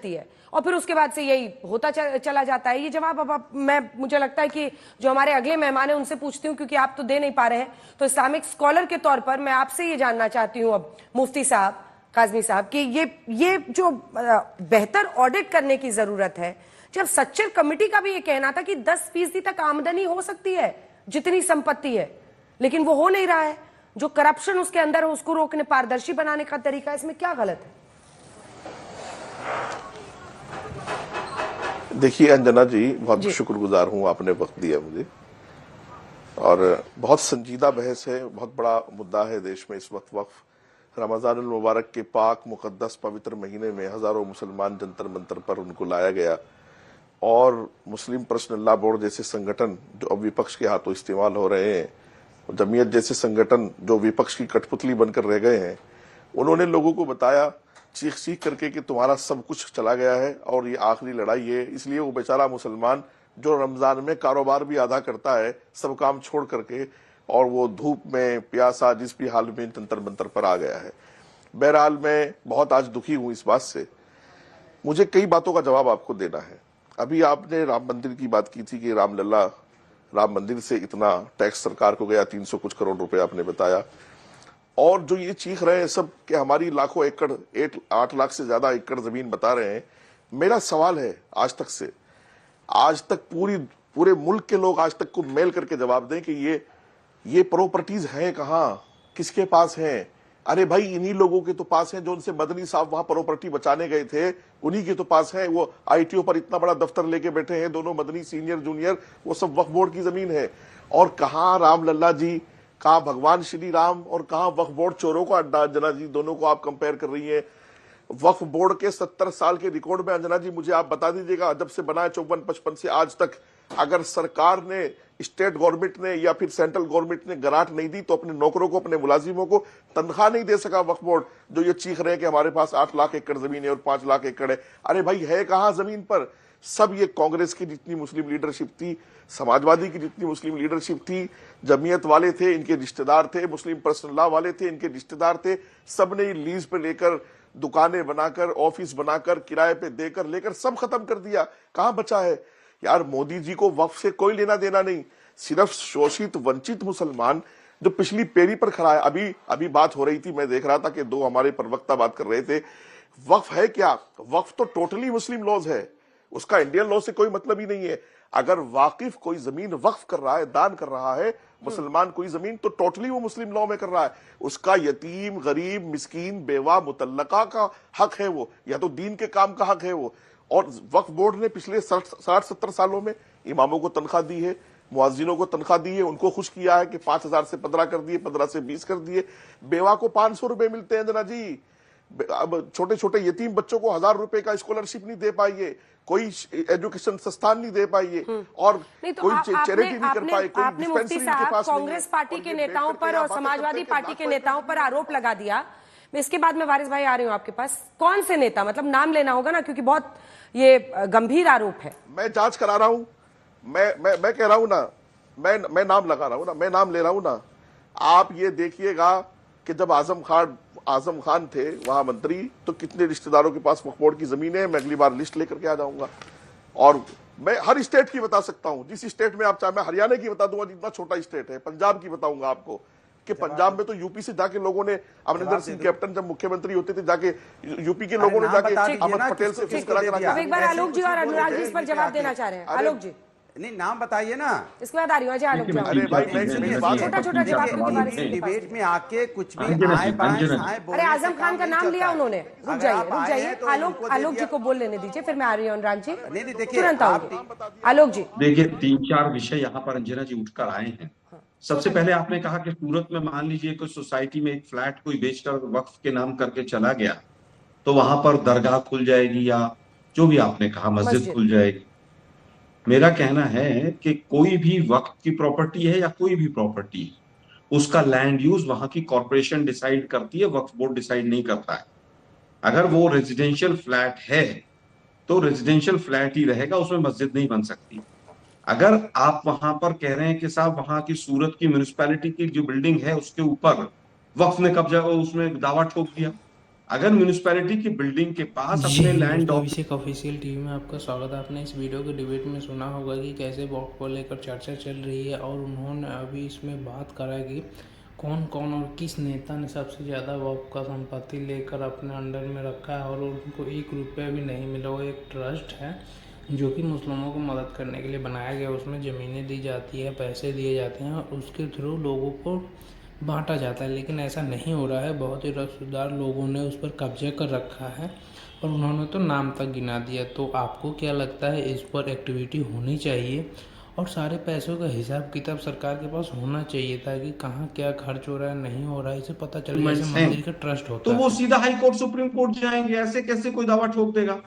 चलती है और फिर उसके बाद से यही होता चला जाता है। ये जवाब अब मुझे लगता है कि जो हमारे अगले मेहमान है उनसे पूछती हूँ, क्योंकि आप तो दे नहीं पा रहे हैं। तो इस्लामिक स्कॉलर के तौर पर मैं आपसे ये जानना चाहती हूँ अब मुफ्ती साहब, काज़मी साहब, कि ये जो बेहतर ऑडिट करने की जरूरत है, जब सच्चर कमेटी का भी ये कहना था कि 10% तक आमदनी हो सकती है जितनी संपत्ति है, लेकिन वो हो नहीं रहा है। जो करप्शन उसके अंदर है उसको रोकने, पारदर्शी बनाने का तरीका, इसमें क्या गलत है? देखिए अंजना जी, बहुत शुक्रगुजार हूं, आपने वक्त दिया मुझे। और बहुत संजीदा बहस है, बहुत बड़ा मुद्दा है देश में इस वक्त। वक्फ रमजानुल मुबारक के पाक मुकद्दस पवित्र महीने में हजारों मुसलमान जंतर मंतर पर उनको लाया गया और मुस्लिम पर्सनल लॉ बोर्ड जैसे संगठन जो अब विपक्ष के हाथों इस्तेमाल हो रहे हैं, जमीयत जैसे संगठन जो विपक्ष की कठपुतली बनकर रह गए हैं, उन्होंने लोगों को बताया चीख चीख करके कि तुम्हारा सब कुछ चला गया है और ये आखिरी लड़ाई है। इसलिए वो बेचारा मुसलमान जो रमजान में कारोबार भी आधा करता है, सब काम छोड़ करके, और वो धूप में प्यासा जिस भी हाल में जंतर मंतर पर आ गया है। बहरहाल मैं बहुत आज दुखी हूं इस बात से। मुझे कई बातों का जवाब आपको देना है। अभी आपने राम मंदिर की बात की थी कि रामलला, राम मंदिर से इतना टैक्स सरकार को गया, 300 कुछ करोड़ रुपए आपने बताया। और जो ये चीख रहे हैं सब कि हमारी लाखों एकड़, 8 लाख से ज्यादा एकड़ जमीन बता रहे हैं। मेरा सवाल है आज तक पूरे मुल्क के लोग आज तक को मेल करके जवाब दें कि ये प्रॉपर्टीज हैं कहाँ, किसके पास हैं? अरे भाई, इन्हीं लोगों के तो पास है जो उनसे मदनी साहब वहां प्रॉपर्टी बचाने गए थे, उन्हीं के तो पास है। वो आईटीओ पर इतना बड़ा दफ्तर लेके बैठे हैं, दोनों मदनी सीनियर जूनियर, वो सब वक्फ बोर्ड की जमीन है। और कहाँ रामलला जी, कहाँ भगवान श्री राम, और कहाँ वक्फ बोर्ड चोरों का अड्डा? अंजना जी, दोनों को आप कंपेयर कर रही है। वक्फ बोर्ड के 70 साल के रिकॉर्ड में अंजना जी मुझे आप बता दीजिएगा, जब से बना है 54-55 से आज तक, अगर सरकार ने, स्टेट गवर्नमेंट ने या फिर सेंट्रल गवर्नमेंट ने ग्रांट नहीं दी तो अपने नौकरों को, अपने मुलाजिमों को तनख्वाह नहीं दे सका वक्फ बोर्ड, जो ये चीख रहे हैं कि हमारे पास 8 लाख एकड़ जमीन है और 5 लाख एकड़ है। अरे भाई, है कहां जमीन पर? सब ये कांग्रेस की जितनी मुस्लिम लीडरशिप थी, समाजवादी की जितनी मुस्लिम लीडरशिप थी, जमीयत वाले थे, इनके रिश्तेदार थे, मुस्लिम पर्सनल लॉ वाले थे, इनके रिश्तेदार थे, सबने लीज पे लेकर, दुकानें बनाकर, ऑफिस बनाकर, किराए पे देकर लेकर सब खत्म कर दिया। कहां बचा है यार? मोदी जी को वक्फ से कोई लेना देना नहीं, सिर्फ शोषित वंचित मुसलमान जो पिछली पेरी पर खड़ा है। अभी बात हो रही थी, मैं देख रहा था कि 2 हमारे प्रवक्ता बात कर रहे थे। वक्फ है क्या? वक्फ तो टोटली मुस्लिम लॉज है, उसका इंडियन लॉ से कोई मतलब ही नहीं है। अगर वाकिफ कोई जमीन वक्फ कर रहा है, दान कर रहा है मुसलमान कोई जमीन, तो टोटली वो मुस्लिम लॉ में कर रहा है। उसका यतीम, गरीब, मिस्कीन, बेवा, मुतल्लका का हक है वो, या तो दीन के काम का हक है वो। और वक्फ बोर्ड ने पिछले 60-70 सालों में इमामों को तनख्वाह दी है, मुअज्जिनों को तनख्वाह दी है, उनको खुश किया है कि 5,000 से 15 कर दिए, 15 से 20 कर दिए। बेवा को 500 रुपए मिलते हैं जना जी। अब छोटे छोटे यतीम बच्चों को 1000 रुपए का स्कॉलरशिप नहीं दे पाइए, कोई एजुकेशन संस्थान नहीं दे पाइए, और नहीं तो कोई चैरिटी नहीं कर पाए, कोई आपने मुफ्ती साहब कांग्रेस पार्टी के नेताओं पर और समाजवादी पार्टी के नेताओं पर आरोप लगा दिया। इसके बाद में वारिस भाई आ रही हूं आपके पास। कौन से नेता, मतलब नाम लेना होगा ना, क्योंकि बहुत ये गंभीर आरोप है। मैं जांच करा रहा हूं, मैं कह रहा हूं ना, मैं नाम लगा रहा हूं ना, मैं नाम ले रहा हूं ना। आप ये देखिएगा कि जब आजम खान थे वहां मंत्री, तो कितने रिश्तेदारों के पास वक्फ बोर्ड की जमीन है। मैं अगली बार लिस्ट लेकर के आ जाऊंगा, और मैं हर स्टेट की बता सकता हूं, जिस स्टेट में आप चाहे। मैं हरियाणा की बता दूंगा, जितना छोटा स्टेट है। पंजाब की बताऊंगा आपको कि पंजाब में तो यूपी से जाके लोगों ने, अमरिंदर सिंह कैप्टन जब मुख्यमंत्री होते थे, जाके यूपी के लोगों ने जाके अहमद पटेल से फीस करा कर। एक बार आलोक जी और अनुराग जी इस पर जवाब देना चाह रहे हैं। आलोक जी, नहीं नाम बताइए ना, इसके बाद आ रही हूँ। आलोक जी, छोटा छोटा जवाब डिबेट में आके कुछ भी आए बाएं। अरे आजम खान का नाम लिया उन्होंने, रुक जाइए। आलोक जी को बोल लेने दीजिए, फिर मैं आ रही हूँ अनुराग जी। नहीं देखिए, तुरंत आऊंगी। आलोक जी देखिए, 3-4 विषय यहाँ पर अंजना जी उठकर आए हैं। सबसे पहले आपने कहा कि सूरत में मान लीजिए कोई सोसाइटी में एक फ्लैट कोई बेचकर वक्फ के नाम करके चला गया, तो वहां पर दरगाह खुल जाएगी, या जो भी आपने कहा मस्जिद खुल जाएगी। मेरा कहना है कि कोई भी वक्फ की प्रॉपर्टी है या कोई भी प्रॉपर्टी, उसका लैंड यूज वहां की कॉर्पोरेशन डिसाइड करती है, वक्फ बोर्ड डिसाइड नहीं करता है। अगर वो रेजिडेंशियल फ्लैट है तो रेजिडेंशियल फ्लैट ही रहेगा, उसमें मस्जिद नहीं बन सकती। अगर आप वहां पर कह रहे हैं कि साहब वहां की सूरत की म्युनिसिपैलिटी की जो बिल्डिंग है उसके ऊपर वक्फ ने कब्जा, उसमें दावा ठोक दिया, अगर म्यूनिसिपैलिटी की बिल्डिंग के पास अपने लैंड अभिषेक ऑफिशियल टीवी में आपका स्वागत है। आपने इस वीडियो के डिबेट में सुना होगा कि कैसे वॉक को लेकर चर्चा चल रही है और उन्होंने अभी इसमें बात करा कि कौन कौन और किस नेता ने सबसे ज़्यादा वॉक का संपत्ति लेकर अपने अंडर में रखा है और उनको 1 रुपया भी नहीं मिला। वो एक ट्रस्ट है जो कि मुस्लिमों को मदद करने के लिए बनाया गया। उसमें ज़मीनें दी जाती है, पैसे दिए जाते हैं और उसके थ्रू लोगों को बांटा जाता है, लेकिन ऐसा नहीं हो रहा है। बहुत ही रसूखदार लोगों ने उस पर कब्जा कर रखा है और उन्होंने तो नाम तक गिना दिया। तो आपको क्या लगता है, इस पर एक्टिविटी होनी चाहिए और सारे पैसों का हिसाब किताब सरकार के पास होना चाहिए ताकि कहाँ क्या खर्च हो रहा है, नहीं हो रहा है, इसे पता चले। जैसे मंदिर का ट्रस्ट होता तो है वो सीधा हाई कोर्ट सुप्रीम कोर्ट जाएंगे। ऐसे कैसे कोई दावा ठोक देगा?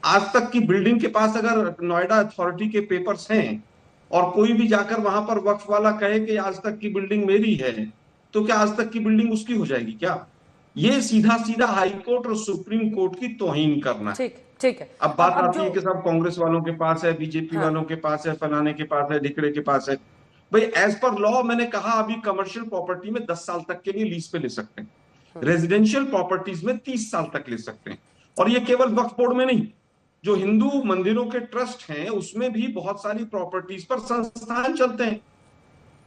आज तक की बिल्डिंग के पास अगर नोएडा अथॉरिटी के पेपर्स हैं और कोई भी जाकर वहां पर वक्फ वाला कहे कि आज तक की बिल्डिंग मेरी है, तो क्या आज तक की बिल्डिंग उसकी हो जाएगी क्या? ये सीधा सीधा हाई कोर्ट और सुप्रीम कोर्ट की तौहीन करना है। ठीक है। अब बात आती है कि सब कांग्रेस वालों के पास है, बीजेपी वालों के पास है, फलाने के पास है, ढिकड़े के पास है। भाई एज पर लॉ मैंने कहा अभी कमर्शियल प्रॉपर्टी में 10 साल तक के लिए लीज पे ले सकते हैं, रेजिडेंशियल प्रॉपर्टीज में 30 साल तक ले सकते हैं। और ये केवल वक्फ बोर्ड में नहीं, जो हिंदू मंदिरों के ट्रस्ट हैं उसमें भी बहुत सारी प्रॉपर्टीज पर संस्थान चलते हैं।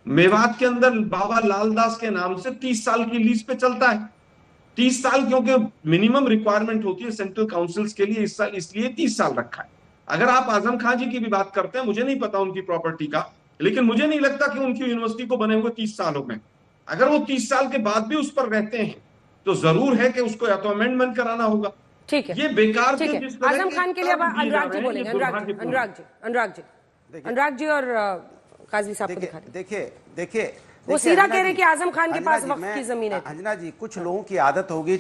मेवात के अंदर बाबा लालदास के नाम से 30 साल की लीज पे चलता है। 30 साल क्योंकि मिनिमम रिक्वायरमेंट होती है सेंट्रल काउंसिल्स के लिए, इस साल इसलिए 30 साल रखा है। अगर आप आजम खान जी की भी बात करते हैं, मुझे नहीं पता उनकी प्रॉपर्टी का, लेकिन मुझे नहीं लगता कि उनकी यूनिवर्सिटी को बने हुए 30 साल हो गए। अगर वो 30 साल के बाद भी उस पर रहते हैं तो जरूर है कि उसको या तो अमेंडमेंट कराना होगा। ठीक है, ये बेकार ठीक है। आजम खान के लिए अब अनुराग जी बोलेंगे। अनुराग जी और काजी साहब को दिखा दें। देखिए वो सीधा कह रहे कि आजम खान के पास वक्फ की जमीन है। अंजना जी, कुछ लोगों की आदत होगी,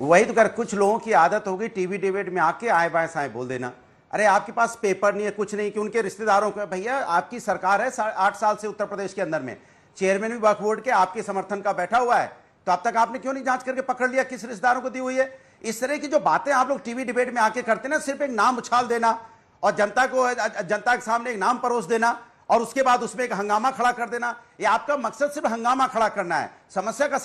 वही तो कर, कुछ लोगों की आदत होगी टीवी डिबेट में आके आए बाएं साएं बोल देना। अरे आपके पास पेपर नहीं है, कुछ नहीं, कि उनके रिश्तेदारों को, भैया आपकी सरकार है 8 साल से उत्तर प्रदेश के अंदर में, चेयरमैन भी वक्फ बोर्ड के आपके समर्थन का बैठा हुआ है, तो अब तक आपने क्यों नहीं जांच करके पकड़ लिया किस रिश्तेदारों को दी हुई है? इस तरह की जो बातें आप लोग टीवी डिबेट में आके करते ना, सिर्फ एक नाम उछाल देना और जनता के सामने एक नाम परोस देना और उसके बाद उसमें एक हंगामा खड़ा कर देना, ये आपका मकसद सिर्फ हंगामा खड़ा करना है। समस्या का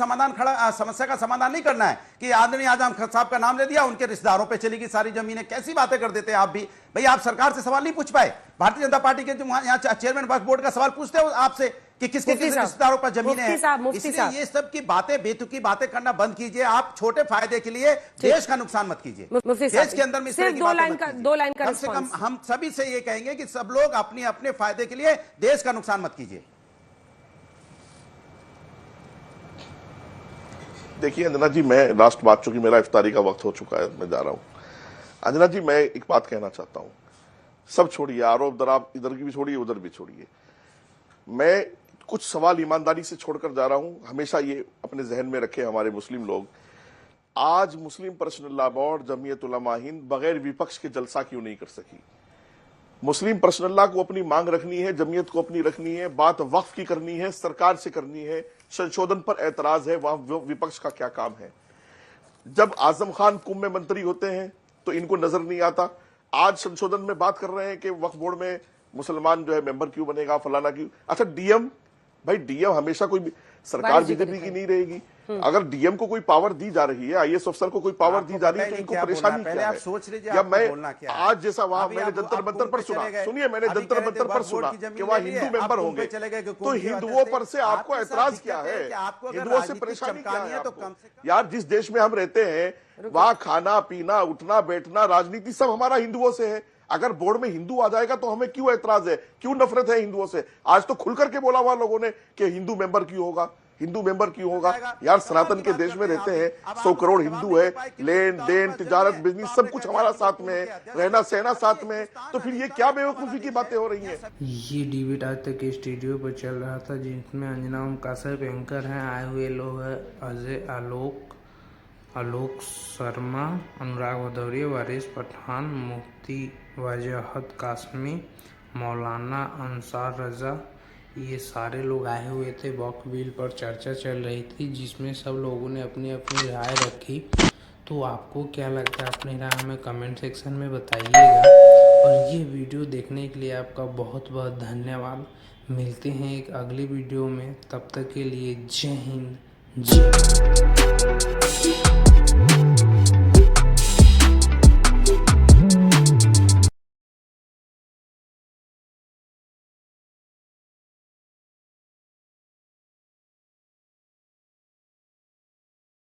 समाधान नहीं करना है कि आदरणीय आजम खान साहब का नाम ले दिया, उनके रिश्तेदारों पे चली गई सारी जमीनें। कैसी बातें कर देते हैं आप भी। भाई आप सरकार से सवाल नहीं पूछ पाए? भारतीय जनता पार्टी के यहाँ चेयरमैन वक्फ बोर्ड का सवाल पूछते हो आपसे कि किसके रिश्तेदारों पर जमीनें हैं? इसलिए ये सब की बातें, बेतुकी बातें करना बंद कीजिए। आप छोटे फायदे के लिए देश का नुकसान मत कीजिए। देश के अंदर में सिर्फ दो लाइन का कम से कम हम सभी से ये कहेंगे कि सब लोग अपने अपने फायदे के लिए देश का नुकसान मत कीजिए। देखिए अंजना जी, मैं लास्ट बात, चूंकि मेरा इफ्तारी का वक्त हो चुका है, मैं जा रहा हूं। अंजना जी, मैं एक बात कहना चाहता हूं, सब छोड़िए, आरोप दराप इधर की भी छोड़िए, उधर भी छोड़िए। मैं कुछ सवाल ईमानदारी से छोड़कर जा रहा हूं। हमेशा ये अपने जहन में रखे हमारे मुस्लिम लोग, आज मुस्लिम personal law board, Jamiat Ulama Hind बगैर विपक्ष के जलसा क्यों नहीं कर सकी? मुस्लिम पर्सनल लॉ को अपनी मांग रखनी है, जमीयत को अपनी रखनी है, बात वक्फ की करनी है, सरकार से करनी है, संशोधन पर एतराज है, वहां विपक्ष का क्या काम है? जब आजम खान कुंभ में मंत्री होते हैं तो इनको नजर नहीं आता। आज संशोधन में बात कर रहे हैं कि वक्फ बोर्ड में मुसलमान जो है मेंबर क्यों बनेगा, फलाना क्यों। अच्छा डीएम, भाई डीएम हमेशा कोई सरकार बीजेपी की नहीं रहेगी। अगर डीएम को कोई पावर दी जा रही है, आईएएस अफसर को कोई पावर दी जा रही है, तो इनको परेशानी क्या है? सोच लीजिए, या मैं आज जैसा वहां मैंने जंतर मंतर पर सुना, सुनिए, मैंने जंतर मंतर पर सुना कि वहां हिंदू मेंबर होंगे, तो हिंदुओं पर से आपको ऐतराज क्या है? हिंदुओं से परेशानी क्या है आपको? यार जिस देश में हम रहते हैं वहां खाना पीना, उठना बैठना, राजनीति सब हमारा हिंदुओं से है। अगर बोर्ड में हिंदू आ जाएगा तो हमें क्यों ऐतराज है, क्यों नफरत है हिंदुओं से? आज तो खुल करके बोला हुआ लोगों ने कि हिंदू मेंबर क्यों होगा, हिंदू मेंबर क्यों होगा। यार सनातन के देश में रहते हैं, 100 करोड़ हिंदू है, लेन देन तिजारत बिजनेस सब कुछ हमारा साथ में है, रहना सहना साथ में है, तो फिर ये क्या बेवकूफी की बातें हो रही हैं? ये डिबेट आज तक के स्टूडियो पर चल रहा था, जिसमें अंजना ओम कासर एंकर हैं, आए हुए लोग हैं अजय, आलोक शर्मा, अनुराग भदौरिया, वारिस पठान, मुफ्ती वजाहत कासमी, मौलाना अंसार रजा, ये सारे लोग आए हुए थे। वक्फ बिल पर चर्चा चल रही थी जिसमें सब लोगों ने अपनी अपनी राय रखी। तो आपको क्या लगता है, अपनी राय हमें कमेंट सेक्शन में बताइएगा। और ये वीडियो देखने के लिए आपका बहुत बहुत धन्यवाद। मिलते हैं एक अगली वीडियो में, तब तक के लिए जय हिंद, जी।